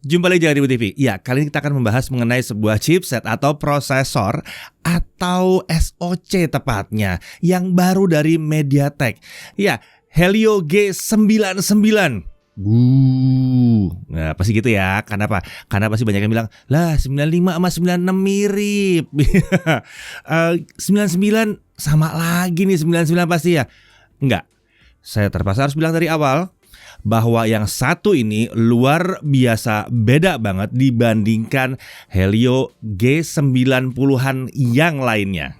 Jumpa lagi di Ibu TV. Ya, kali ini kita akan membahas mengenai sebuah chipset atau prosesor atau SoC tepatnya yang baru dari MediaTek. Ya, Helio G99. Nah, pasti gitu ya. Kenapa? Karena pasti banyak yang bilang, lah 95 sama 96 mirip. 99 sama lagi nih 99 pasti ya. Enggak. Saya terpaksa harus bilang dari awal bahwa yang satu ini luar biasa beda banget dibandingkan Helio G90-an yang lainnya.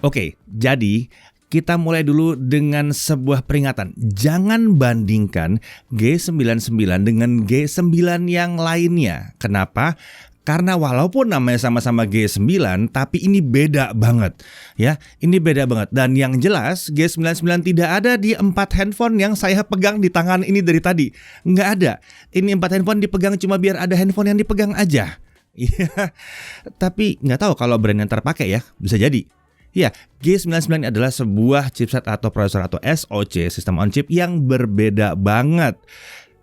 Oke, jadi kita mulai dulu dengan sebuah peringatan. Jangan bandingkan G99 dengan G9 yang lainnya. Kenapa? Karena walaupun namanya sama-sama G9, tapi ini beda banget. Ya, ini beda banget. Dan yang jelas G99 tidak ada di 4 handphone yang saya pegang di tangan ini dari tadi. Nggak ada. Ini 4 handphone dipegang cuma biar ada handphone yang dipegang aja. Iya. Tapi nggak tahu kalau brand yang terpakai ya. Bisa jadi. Ya, G99 adalah sebuah chipset atau prosesor atau SoC, sistem on chip yang berbeda banget.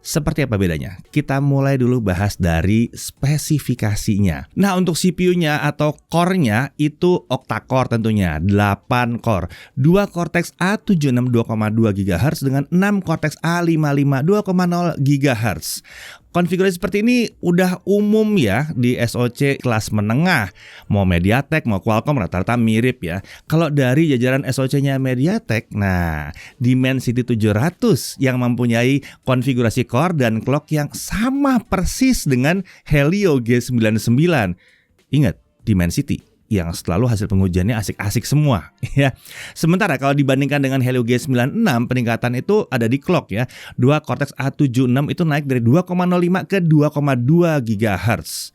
Seperti apa bedanya? Kita mulai dulu bahas dari spesifikasinya. Nah, untuk CPU-nya atau core-nya itu octa-core tentunya, 8 core. 2 Cortex A76 2,2 GHz dengan 6 Cortex A55 2,0 GHz. Konfigurasi seperti ini udah umum ya di SoC kelas menengah. Mau MediaTek, mau Qualcomm rata-rata mirip ya. Kalau dari jajaran SoC-nya MediaTek, nah Dimensity 700 yang mempunyai konfigurasi core dan clock yang sama persis dengan Helio G99. Ingat, Dimensity yang selalu hasil pengujiannya asik-asik semua ya. Sementara kalau dibandingkan dengan Helio G96, peningkatan itu ada di clock ya. 2 Cortex A76 itu naik dari 2,05 ke 2,2 GHz.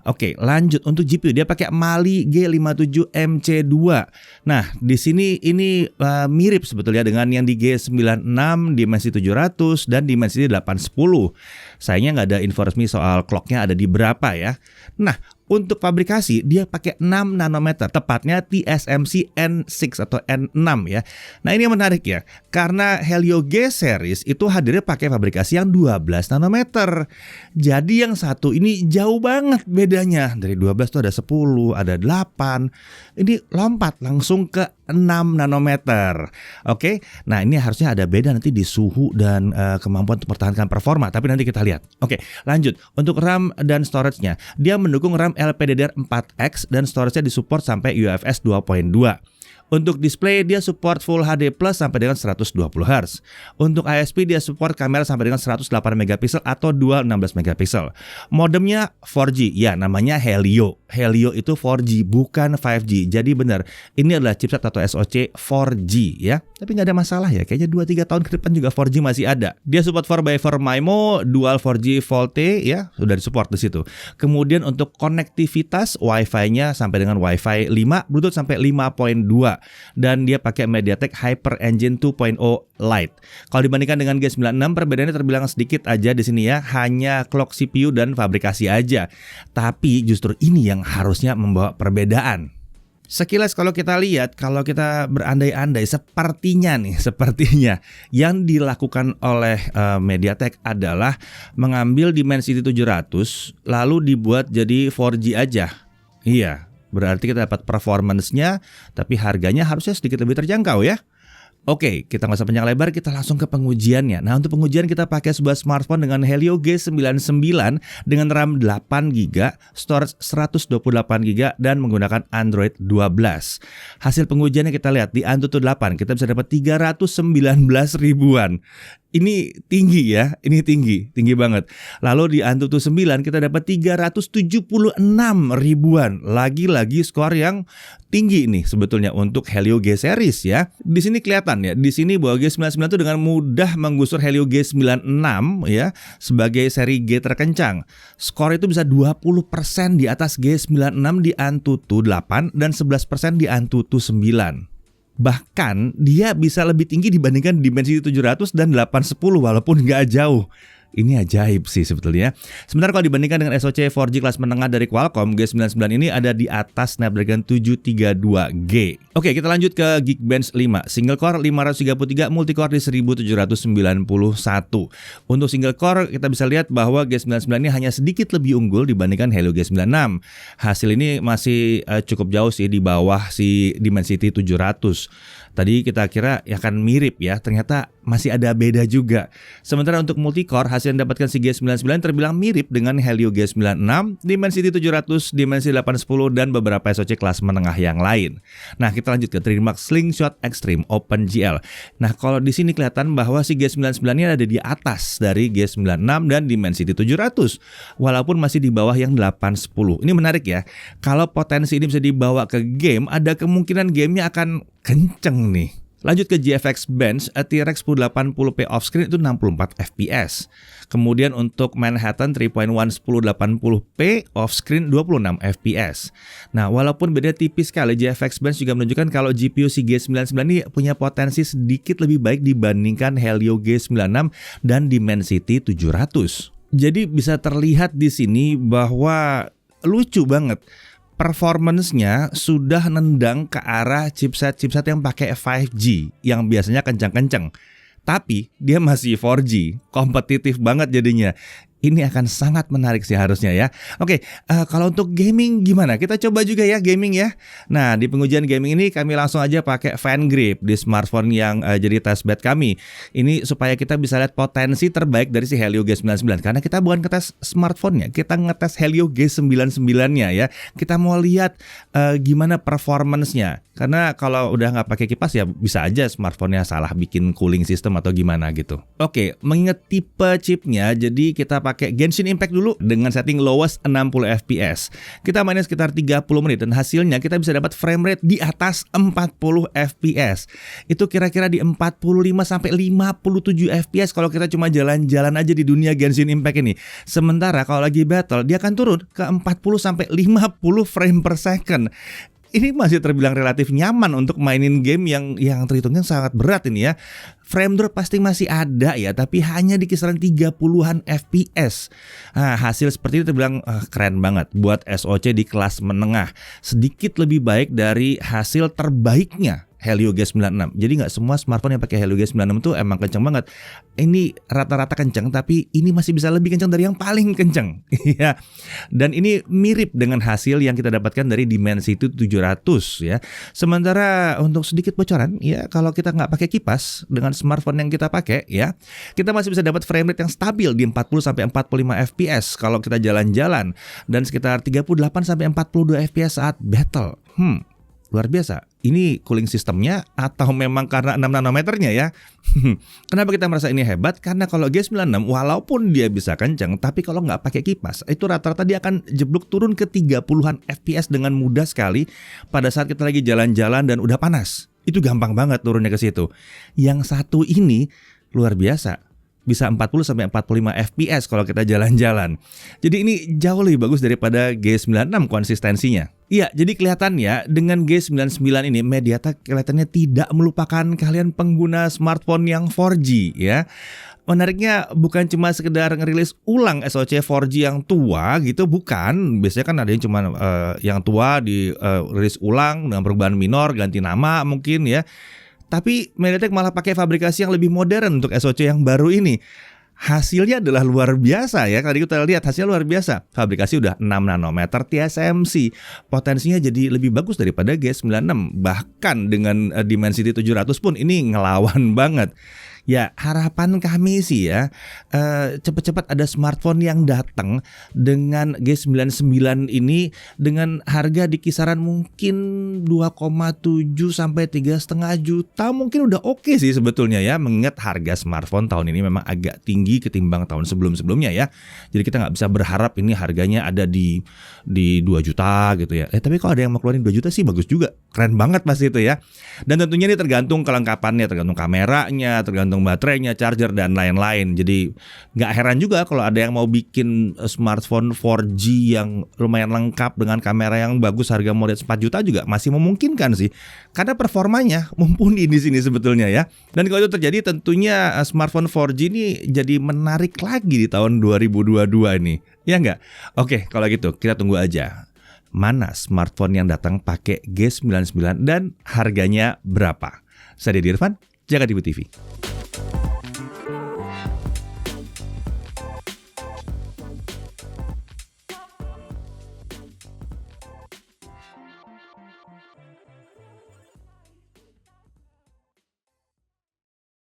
Oke, lanjut untuk GPU dia pakai Mali G57 MC2. Nah, di sini ini mirip sebetulnya dengan yang di G96, Dimensity 700 dan Dimensity 810. Sayangnya nggak ada info resmi soal clocknya ada di berapa ya. Nah, untuk fabrikasi dia pakai 6 nanometer, tepatnya TSMC N6 atau N6 ya. Nah, ini yang menarik ya, karena Helio G series itu hadirnya pakai fabrikasi yang 12 nanometer. Jadi yang satu ini jauh banget bedanya. Dari 12 tuh ada 10, ada 8. Ini lompat langsung ke 6 nanometer. Oke. Nah, ini harusnya ada beda nanti di suhu dan kemampuan untuk mempertahankan performa, tapi nanti kita lihat. Oke, lanjut. Untuk RAM dan storage-nya, dia mendukung RAM LPDDR4X dan storage-nya disupport sampai UFS 2.2. Untuk display dia support Full HD Plus sampai dengan 120 Hz. Untuk ISP dia support kamera sampai dengan 108 megapiksel atau dual 16 megapiksel. Modemnya 4G, ya namanya Helio. Helio itu 4G bukan 5G. Jadi benar, ini adalah chipset atau SoC 4G ya. Tapi nggak ada masalah ya, kayaknya 2-3 tahun ke depan juga 4G masih ada. Dia support 4x4 MIMO, dual 4G VoLTE ya, sudah disupport di situ. Kemudian untuk konektivitas Wi-Fi-nya sampai dengan Wi-Fi 5, Bluetooth sampai 5.2. Dan dia pakai MediaTek Hyper Engine 2.0 Lite. Kalau dibandingkan dengan G96, perbedaannya terbilang sedikit aja di sini ya, hanya clock CPU dan fabrikasi aja. Tapi justru ini yang harusnya membawa perbedaan. Sekilas kalau kita lihat, kalau kita berandai-andai, sepertinya yang dilakukan oleh MediaTek adalah mengambil Dimensity 700 lalu dibuat jadi 4G aja. Iya. Berarti kita dapat performance-nya, tapi harganya harusnya sedikit lebih terjangkau ya. Oke, kita nggak usah panjang lebar, kita langsung ke pengujiannya. Nah, untuk pengujian kita pakai sebuah smartphone dengan Helio G99 dengan RAM 8GB, storage 128GB dan menggunakan Android 12. Hasil pengujiannya kita lihat di Antutu 8, kita bisa dapat 319 ribuan. Ini tinggi ya, ini tinggi banget. Lalu di Antutu 9 kita dapat 376 ribuan. Lagi-lagi skor yang tinggi nih sebetulnya untuk Helio G series ya. Di sini kelihatan ya, di sini bahwa G99 itu dengan mudah menggusur Helio G96 ya sebagai seri G terkencang. Skor itu bisa 20% di atas G96 di Antutu 8 dan 11% di Antutu 9. Bahkan dia bisa lebih tinggi dibandingkan Dimensity 700 dan 810 walaupun nggak jauh. Ini ajaib sih sebetulnya. Sementara kalau dibandingkan dengan SoC 4G kelas menengah dari Qualcomm, G99 ini ada di atas Snapdragon 732G. Oke, kita lanjut ke Geekbench 5. Single core 533, multicore di 1791. Untuk single core kita bisa lihat bahwa G99 ini hanya sedikit lebih unggul dibandingkan Helio G96. Hasil ini masih cukup jauh sih di bawah si Dimensity 700. Tadi kita kira akan mirip ya, ternyata masih ada beda juga. Sementara untuk multicore, hasil yang didapatkan si G99 terbilang mirip dengan Helio G96, Dimensity 700, Dimensity 810, dan beberapa SoC kelas menengah yang lain. Nah, kita lanjut ke Trimax Slingshot Extreme OpenGL. Nah, kalau di sini kelihatan bahwa si G99 ini ada di atas dari G96 dan Dimensity 700, walaupun masih di bawah yang 810. Ini menarik ya, kalau potensi ini bisa dibawa ke game, ada kemungkinan gamenya akan kenceng nih. Lanjut ke GFX Bench, T-Rex 1080p offscreen itu 64 fps. Kemudian untuk Manhattan 3.1 1080p offscreen 26 fps. Nah, walaupun beda tipis sekali, GFX Bench juga menunjukkan kalau GPU si G99 ini punya potensi sedikit lebih baik dibandingkan Helio G96 dan Dimensity 700. Jadi bisa terlihat di sini bahwa lucu banget. Performance-nya sudah nendang ke arah chipset yang pakai 5G yang biasanya kencang-kencang. Tapi dia masih 4G, kompetitif banget jadinya. Ini akan sangat menarik sih harusnya ya. Oke, kalau untuk gaming gimana? Kita coba juga ya gaming ya. Nah, di pengujian gaming ini kami langsung aja pakai fan grip di smartphone yang jadi testbed kami. Ini supaya kita bisa lihat potensi terbaik dari si Helio G99. Karena kita bukan ngetes smartphone-nya, kita ngetes Helio G99-nya ya. Kita mau lihat gimana performance-nya. Karena kalau udah nggak pakai kipas ya bisa aja smartphone-nya salah bikin cooling system atau gimana gitu. Oke, mengingat tipe chipnya, jadi kita pakai Genshin Impact dulu dengan setting lowest 60 fps. Kita mainin sekitar 30 menit dan hasilnya kita bisa dapat frame rate di atas 40 fps. Itu kira-kira di 45 sampai 57 fps kalau kita cuma jalan-jalan aja di dunia Genshin Impact ini. Sementara kalau lagi battle dia akan turun ke 40 sampai 50 frame per second. Ini masih terbilang relatif nyaman untuk mainin game yang terhitungnya sangat berat ini ya. Frame drop pasti masih ada ya, tapi hanya di kisaran 30-an fps. Nah, hasil seperti ini terbilang keren banget buat SoC di kelas menengah. Sedikit lebih baik dari hasil terbaiknya Helio G96. Jadi nggak semua smartphone yang pakai Helio G96 itu emang kenceng banget. Ini rata-rata kenceng, tapi ini masih bisa lebih kenceng dari yang paling kenceng. Ya. Dan ini mirip dengan hasil yang kita dapatkan dari Dimensity 700 ya. Sementara untuk sedikit bocoran ya, kalau kita nggak pakai kipas dengan smartphone yang kita pakai ya, kita masih bisa dapat frame rate yang stabil di 40 sampai 45 fps kalau kita jalan-jalan dan sekitar 38 sampai 42 fps saat battle. Luar biasa. Ini cooling sistemnya atau memang karena 6 nanometernya ya? Kenapa kita merasa ini hebat? Karena kalau G96 walaupun dia bisa kencang, tapi kalau nggak pakai kipas, itu rata-rata dia akan jeblok turun ke 30-an fps dengan mudah sekali pada saat kita lagi jalan-jalan dan udah panas. Itu gampang banget turunnya ke situ. Yang satu ini luar biasa. Bisa 40 sampai 45 fps kalau kita jalan-jalan. Jadi ini jauh lebih bagus daripada G96 konsistensinya. Iya, jadi kelihatannya dengan G99 ini MediaTek kelihatannya tidak melupakan kalian pengguna smartphone yang 4G ya. Menariknya bukan cuma sekedar ngerilis ulang SoC 4G yang tua gitu, bukan. Biasanya kan ada yang cuma yang tua dirilis ulang dengan perubahan minor, ganti nama mungkin ya. Tapi MediaTek malah pakai fabrikasi yang lebih modern untuk SoC yang baru ini. Hasilnya adalah luar biasa ya. Tadi kita lihat hasilnya luar biasa. Fabrikasi udah 6 nanometer TSMC. Potensinya jadi lebih bagus daripada G96. Bahkan dengan Dimensity 700 pun ini ngelawan banget. Ya, harapan kami sih ya cepat-cepat ada smartphone yang datang dengan G99 ini dengan harga di kisaran mungkin 2,7 sampai 3,5 juta. Mungkin udah oke sih sebetulnya ya, mengingat harga smartphone tahun ini memang agak tinggi ketimbang tahun sebelum-sebelumnya ya. Jadi kita nggak bisa berharap ini harganya ada di 2 juta gitu ya. Tapi kalau ada yang mau keluarin 2 juta sih bagus juga. Keren banget pasti itu ya. Dan tentunya ini tergantung kelengkapannya, tergantung kameranya, tergantung tergantung baterainya, charger, dan lain-lain. Jadi nggak heran juga kalau ada yang mau bikin smartphone 4G yang lumayan lengkap dengan kamera yang bagus, harga mulai 4 juta juga masih memungkinkan sih. Karena performanya mumpuni di sini sebetulnya ya. Dan kalau itu terjadi tentunya smartphone 4G ini jadi menarik lagi di tahun 2022 ini. Ya nggak? Oke, kalau gitu kita tunggu aja. Mana smartphone yang datang pakai G99 dan harganya berapa? Saya Deddy Irfan, Jaga TV.